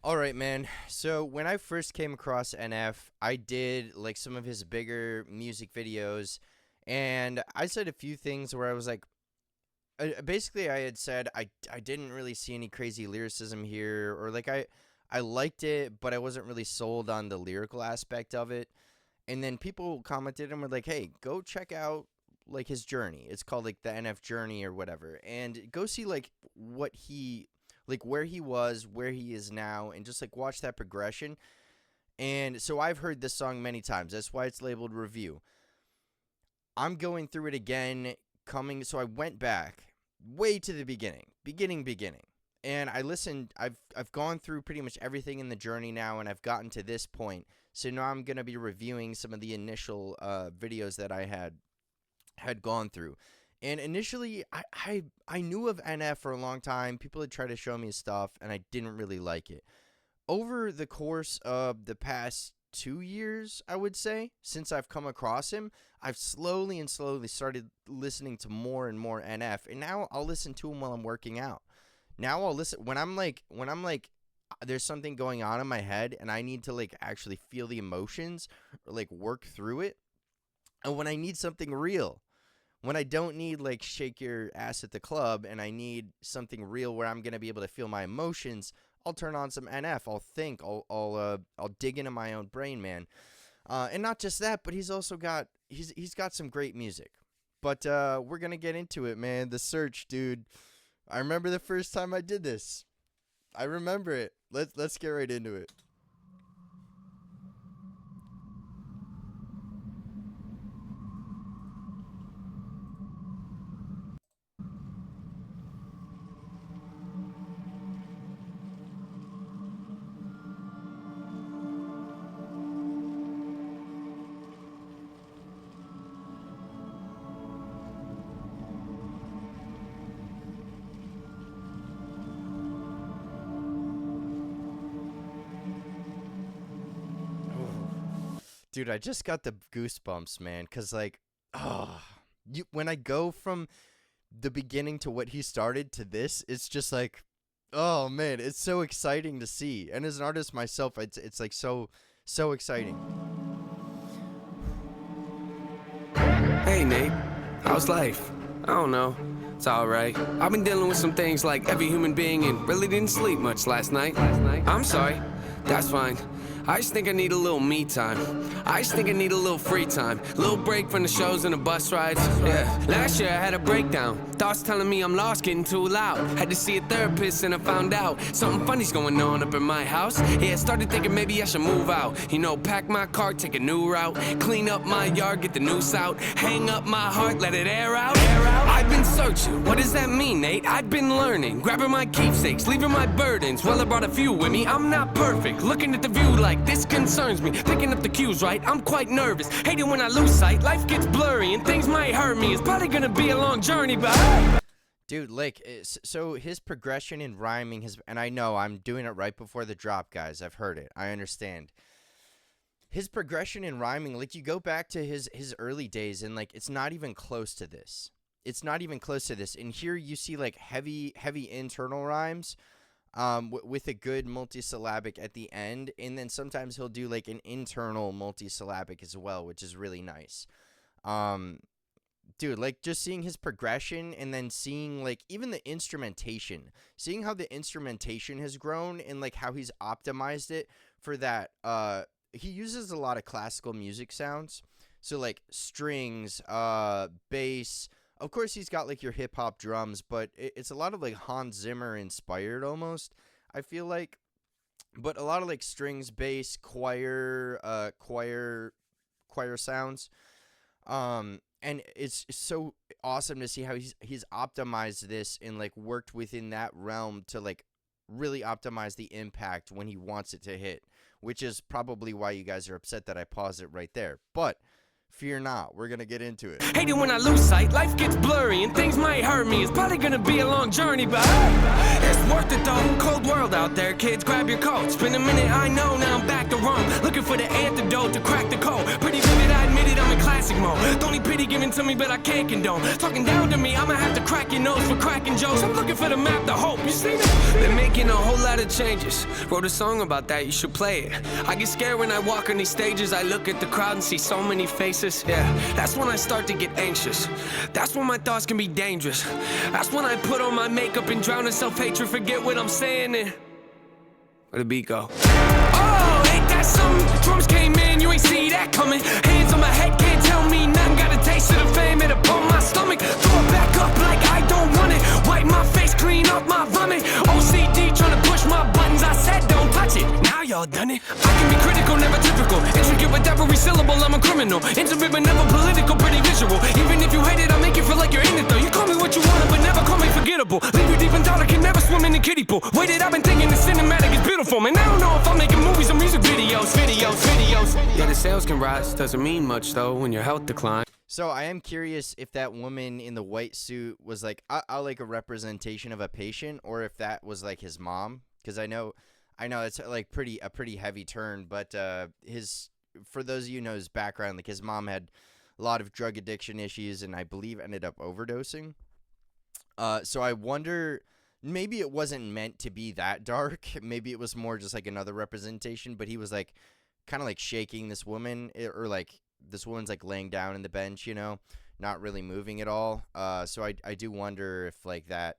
All right, man. So when I first came across NF, I did like some of his bigger music videos, and I said a few things where I was like, basically, I had said I didn't really see any crazy lyricism here, or like I liked it, but I wasn't really sold on the lyrical aspect of it. And then people commented and were like, "Hey, go check out like his journey. It's called like the NF journey or whatever, and go see like what he like where he was, where he is now, and just like watch that progression." And so I've heard this song many times. That's why it's labeled review. I'm going through it again, coming. So I went back way to the beginning. And I listened. I've gone through pretty much everything in the journey now, and I've gotten to this point. So now I'm gonna be reviewing some of the initial videos that I had gone through. And initially, I knew of NF for a long time. People had tried to show me his stuff, and I didn't really like it. Over the course of the past 2 years, I would say, since I've come across him, I've slowly and slowly started listening to more and more NF, and now I'll listen to him while I'm working out. Now I'll listen when I'm like there's something going on in my head and I need to like actually feel the emotions or like work through it. And when I need something real, when I don't need like shake your ass at the club and I need something real where I'm gonna be able to feel my emotions, I'll turn on some NF. I'll think. I'll dig into my own brain, man. And not just that, but he's got some great music. But we're gonna get into it, man. The search, dude. I remember the first time I did this. I remember it. Let's get right into it. Dude, I just got the goosebumps, man. Cause like, oh, you when I go from the beginning to what he started to this, it's just like, oh man, it's so exciting to see. And as an artist myself, it's like so exciting. Hey Nate, how's life? I don't know. It's alright. I've been dealing with some things like every human being and really didn't sleep much last night. I'm sorry. That's fine. I just think I need a little me time. I just think I need a little free time. Little break from the shows and the bus rides. Yeah. Last year I had a breakdown. Thoughts telling me I'm lost, getting too loud. Had to see a therapist and I found out something funny's going on up in my house. Yeah, started thinking maybe I should move out. You know, pack my car, take a new route. Clean up my yard, get the noose out. Hang up my heart, let it air out. I've been searching. What does that mean, Nate? I've been learning. Grabbing my keepsakes, leaving my burdens. Well, I brought a few with me. I'm not perfect. Looking at the view like this concerns me. Picking up the cues right. I'm quite nervous. Hate it when I lose sight. Life gets blurry and things might hurt me. It's probably gonna be a long journey, but Dude, like, so his progression in rhyming has, and I know I'm doing it right before the drop, guys. I've heard it. I understand. His progression in rhyming, like, you go back to his early days, and like, it's not even close to this. It's not even close to this. And here you see like heavy internal rhymes, with a good multisyllabic at the end, and then sometimes he'll do like an internal multisyllabic as well, which is really nice. Um, Dude, like just seeing his progression and then seeing like even the instrumentation, seeing how the instrumentation has grown and like how he's optimized it for that. He uses a lot of classical music sounds. So like strings, bass. Of course he's got like your hip hop drums, but it's a lot of like Hans Zimmer inspired almost. I feel like, but a lot of like strings, bass, choir sounds. And it's so awesome to see how he's optimized this and like worked within that realm to like really optimize the impact when he wants it to hit, which is probably why you guys are upset that I paused it right there. But Fear not, we're gonna get into it. Hate it when I lose sight, life gets blurry and things might hurt me. It's probably gonna be a long journey, but hey, it's worth it though. Cold world out there, kids, grab your coats. Been a minute, I know, now I'm back to Rome. Looking for the antidote to crack the code. Pretty vivid, I admit it, I'm in classic mode. Don't need pity given to me, but I can't condone. Talking down to me, I'ma have to crack your nose for cracking jokes. I'm looking for the map, the hope, you see that? They're making a whole lot of changes. Wrote a song about that, you should play it. I get scared when I walk on these stages. I look at the crowd and see so many faces. Yeah, that's when I start to get anxious. That's when my thoughts can be dangerous. That's when I put on my makeup and drown in self-hatred. Forget what I'm saying and where the beat go? Oh, ain't that something? Drums came in, you ain't see that coming. Hands on my head, can't tell me nothing. Got a taste of the fame, it'll pump my stomach. Throw it back up like I don't want it. Wipe my face, clean up my vomit. OCD trying to push my buttons. I said don't touch it. Now y'all done it. I can be critical, never typical. Intricate with every syllable, I'm a criminal. Intimate but never political, pretty visual. Even if you hate it, I'll make you feel like you're in it though. You call me what you want, but never call me forgettable. Leave you deep in thought, I can never swim in the kiddie pool. Waited, I've been thinking the cinematic is beautiful. Man, I don't know if I'm making movies or music videos. Yeah, the sales can rise, doesn't mean much though when your health declines. So I am curious if that woman in the white suit was like I like a representation of a patient, or if that was like his mom, because I know it's like a pretty heavy turn, but for those of you who know his background, like his mom had a lot of drug addiction issues and I believe ended up overdosing. So I wonder, maybe it wasn't meant to be that dark. Maybe it was more just like another representation, but he was like kind of like shaking this woman, or like this woman's like laying down in the bench, you know, not really moving at all. So I do wonder if like that,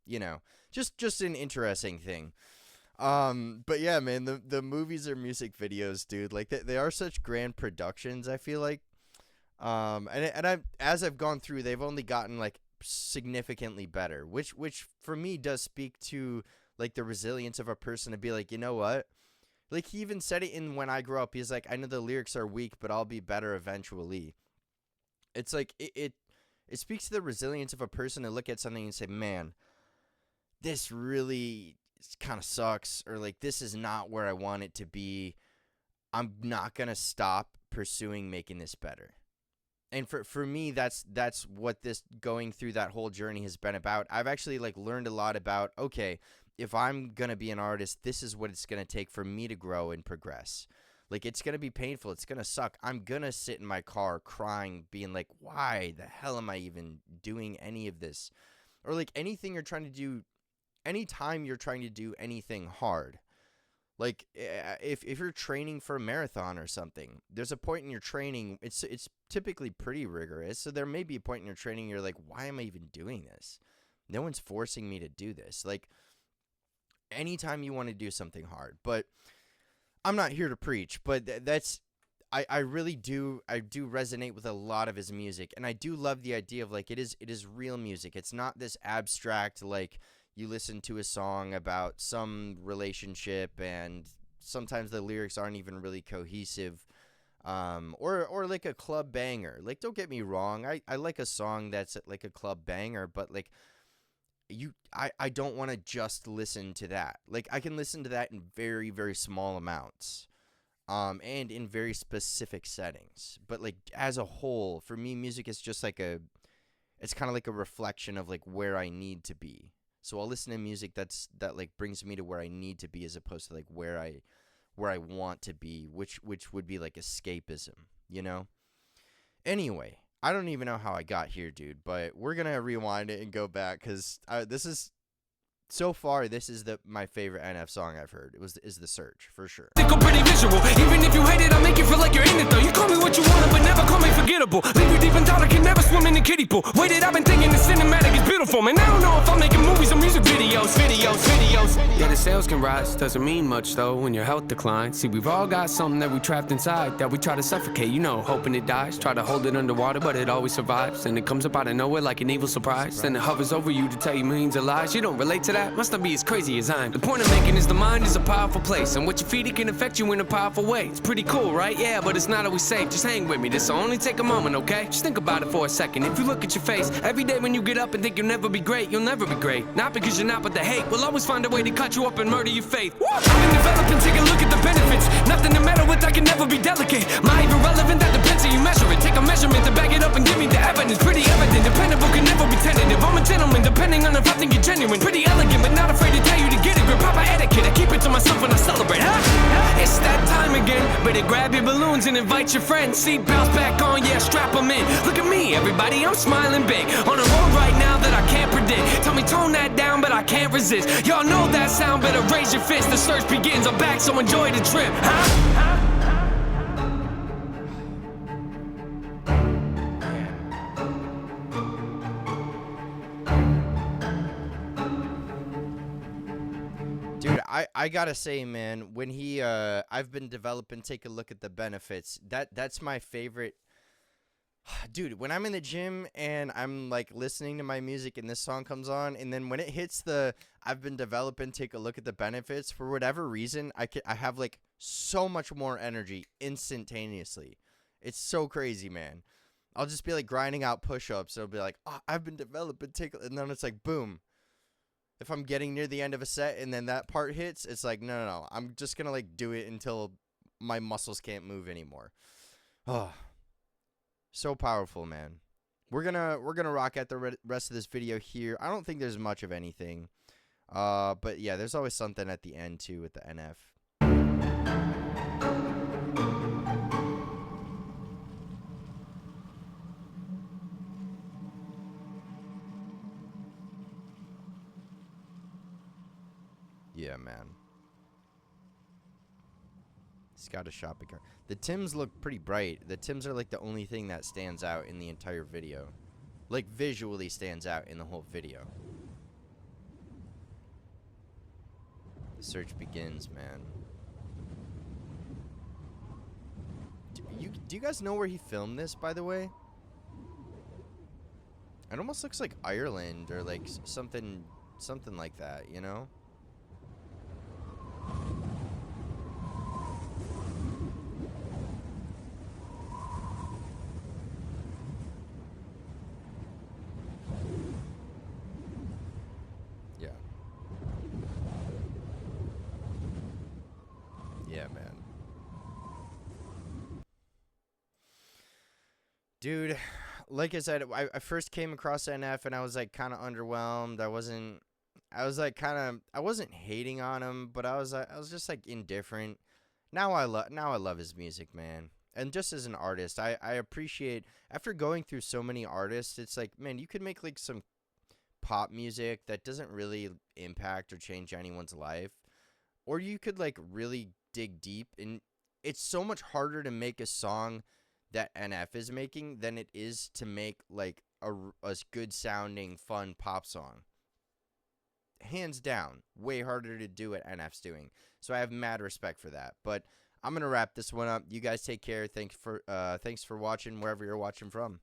you know, just an interesting thing. But yeah, man, the movies or music videos, dude, like they are such grand productions, I feel like. And as I've gone through, they've only gotten like significantly better, which for me does speak to like the resilience of a person to be like, you know what? Like he even said it in When I Grow Up. He's like, I know the lyrics are weak, but I'll be better eventually. It's like it speaks to the resilience of a person to look at something and say, man, this really kind of sucks, or like this is not where I want it to be. I'm not gonna stop pursuing making this better. And for me, that's what this going through that whole journey has been about. I've actually like learned a lot about, okay, if I'm going to be an artist, this is what it's going to take for me to grow and progress. Like, it's going to be painful. It's going to suck. I'm going to sit in my car crying, being like, why the hell am I even doing any of this? Or like anything you're trying to do, anytime you're trying to do anything hard. Like, if you're training for a marathon or something, there's a point in your training, it's typically pretty rigorous, so there may be a point in your training you're like, why am I even doing this? No one's forcing me to do this. Like, anytime you want to do something hard. But I'm not here to preach, but I really do resonate with a lot of his music, and I do love the idea of like it is real music. It's not this abstract, like you listen to a song about some relationship and sometimes the lyrics aren't even really cohesive, or like a club banger. Like, don't get me wrong, I like a song that's like a club banger, but like I don't want to just listen to that. Like, I can listen to that in very, very small amounts, and in very specific settings. But like as a whole, for me, music is just like it's kind of like a reflection of like where I need to be. So I'll listen to music that like brings me to where I need to be, as opposed to like where I want to be, which would be like escapism, you know? Anyway, I don't even know how I got here, dude, but we're going to rewind it and go back, because this is my favorite NF song I've heard. Is The Search, for sure. Pretty visual. Even if you hate it, I'll make you feel like you're in it though. You call me what you want, but never call me forgettable. Leave you deep in thought, I can never swim in the kiddie pool. Waited, I've been thinking the cinematic is beautiful. Man, I don't know if I'm making movies or music videos. Yeah, the sales can rise, doesn't mean much though when your health declines. See, we've all got something that we trapped inside that we try to suffocate, you know, hoping it dies. Try to hold it underwater, but it always survives. And it comes up out of nowhere like an evil surprise. Then it hovers over you to tell you millions of lies. You don't relate to that. that must not be as crazy as I'm. The point I'm making is the mind is a powerful place, and what you feed it can affect you in a powerful way. It's pretty cool, right? Yeah, but it's not always safe. Just hang with me, this'll only take a moment, okay? Just think about it for a second. If you look at your face every day when you get up and think you'll never be great, you'll never be great. Not because you're not, but the hate will always find a way to cut you up and murder your faith. I've been developing, take a look at the benefits. Nothing to meddle with, I can never be delicate. My even relevant, that depends how you measure it. Take a measurement to back it up and give me the evidence. Pretty evident, dependable, can never be tentative. I'm a gentleman, depending on if I think you're genuine. Pretty elegant, but not afraid to tell you to get it. Grip proper etiquette, I keep it to myself when I celebrate. It's that time again. Better grab your balloons and invite your friends. Seat belts back on, yeah, strap them in. Look at me, everybody, I'm smiling big. On a road right now that I can't predict. Tell me tone that down, but I can't resist. Y'all know that sound, better raise your fist. The search begins, I'm back, so enjoy the trip. Dude, I gotta say, man, when he I've been developing, take a look at the benefits. That's my favorite. Dude, when I'm in the gym and I'm like listening to my music and this song comes on, and then when it hits the I've been developing, take a look at the benefits, for whatever reason, I have like so much more energy instantaneously. It's so crazy, man. I'll just be like grinding out push-ups. It'll be like, oh, I've been developing, and then it's like boom. If I'm getting near the end of a set and then that part hits, it's like, no. I'm just going to like do it until my muscles can't move anymore. Oh, so powerful, man. We're going to rock out the rest of this video here. I don't think there's much of anything. But yeah, there's always something at the end too with the NF. Yeah, man. He's got a shopping cart. The Tims look pretty bright. The Tims are like the only thing that stands out in the entire video. Like visually stands out in the whole video. The search begins, man. Do you guys know where he filmed this, by the way? It almost looks like Ireland or like something like that, you know? Yeah, man. Dude, like I said, I first came across NF and I was like kind of underwhelmed. I wasn't hating on him, but I was just like indifferent. Now I love his music, man. And just as an artist, I appreciate, after going through so many artists, it's like, man, you could make like some pop music that doesn't really impact or change anyone's life, or you could like really dig deep, and it's so much harder to make a song that NF is making than it is to make like a good sounding fun pop song. Hands down, way harder to do what NF's doing. So I have mad respect for that. But I'm gonna wrap this one up. You guys take care. Thanks for watching wherever you're watching from.